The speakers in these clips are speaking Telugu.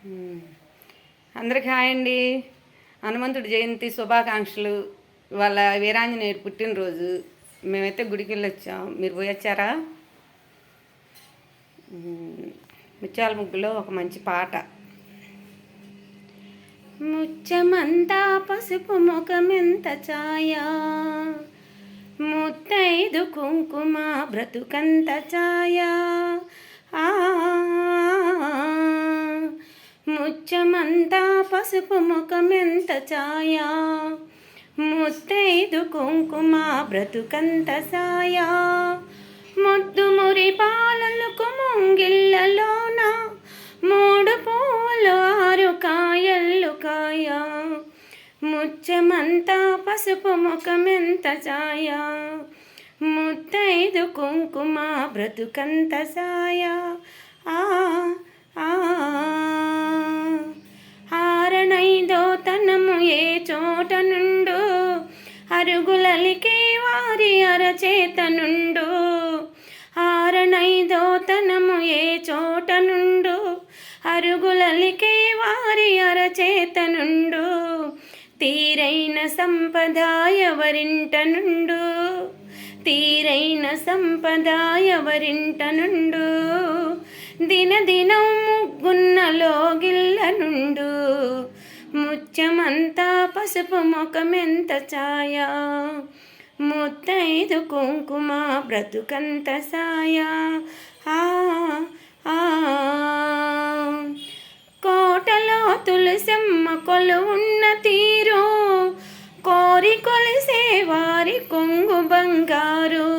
మ్మ్. అందరికీ హాయ్ అండి. హనుమంతుడి జయంతి శుభాకాంక్షలు. వాళ్ళ వీరాంజనేయుడు పుట్టినరోజు. మేమైతే గుడికి వెళ్ళొచ్చాం. మీరు పోయి వచ్చారా? ముత్యాల ముగ్గులో ఒక మంచి పాట. ముచ్చమంతా పసుపు ముఖమెంత ఛాయా, ముత్తైదు కుంకుమ బ్రతుకంత ఛాయా. ముచ్చమంతా పసుపు ముఖమెంత ఛాయా, ముత్తైదు కుంకుమ బ్రతుకంత సాయా. ముద్దు మురి పాలలకు ముంగిళ్ళలోన మూడు పువ్వులు ఆరు కాయల్లు కాయా. ముచ్చమంతా పసుపు ముఖమెంత ఛాయా, ముత్తైదు కుంకుమ బ్రతుకంత సాయా. ఆరణైదో తనము ఏ చోట నుండు, అరుగులలికే వారి అరచేత నుండు. ఆరణైదో తనము ఏ చోట నుండు, అరుగులలికే వారి అరచేత నుండు. తీరైన సంపద ఎవరింట నుండు, తీరైన సంపద ఎవరింట నుండు. దినదినం ముగ్గున్న లోగిళ్ళ నుండు, ముత్యమంతా పసుపు ముఖమెంత ఛాయా, ముత్తైదు కుంకుమ బ్రతుకంత సాయా. కోటలో తులసమ్మ కొలువున్న తీరు, కోరి కొలిసే వారి కొంగు బంగారు.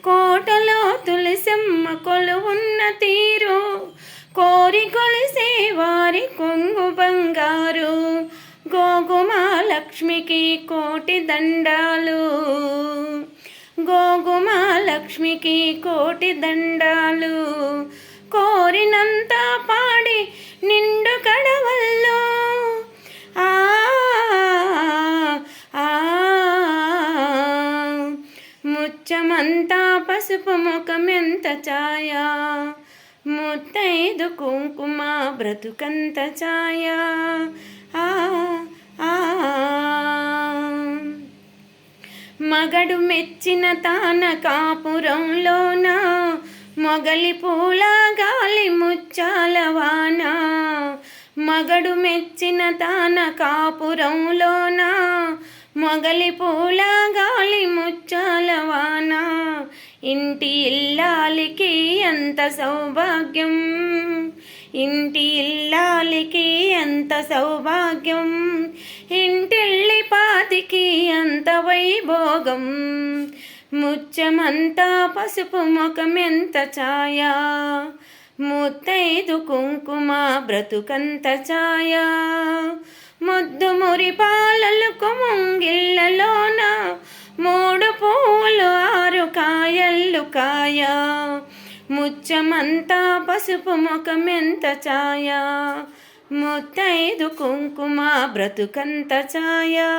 కోటలో తులసమ్మ కొలువున్న తీరు, కోరి కొలిసే వారి కొంగు బంగారు. గోగుమాలక్ష్మికి కోటి దండాలు, గోగుమాలక్ష్మికి కోటి దండాలు. కోరినంత పాడి నిండు కడవల్లో ముచ్చమంతా పసుపు ముఖమెంత ఛాయా, ముత్తైదు కుంకుమ బ్రతుకంత ఛాయా. మగడు మెచ్చిన తాన కాపురంలోన మొగలి పూల గాలి ముచ్చాల వాన. మగడు మెచ్చిన తాన కాపురంలోన మొగలి పూల గాలి ముచ్చాల వాన. ఇంటి ఇల్లాలికి ఎంత సౌభాగ్యం, ఇంటి ఇల్లాలికి ఎంత సౌభాగ్యం. ఇంటిల్లి పాతికి అంత వైభోగం. ముచ్చమంతా పసుపు ముఖమెంత ఛాయా, ముత్తైదు కుంకుమ బ్రతుకంత ఛాయా. ముద్దు మురి పాలలకు ముంగిళ్ళలోన మూడు పువ్వులు ఆరు కాయల్లు కాయా. ముచ్చమంతా పసుపు ముఖమెంత ఛాయా, ముత్తైదు కుంకుమ బ్రతుకంత ఛాయా.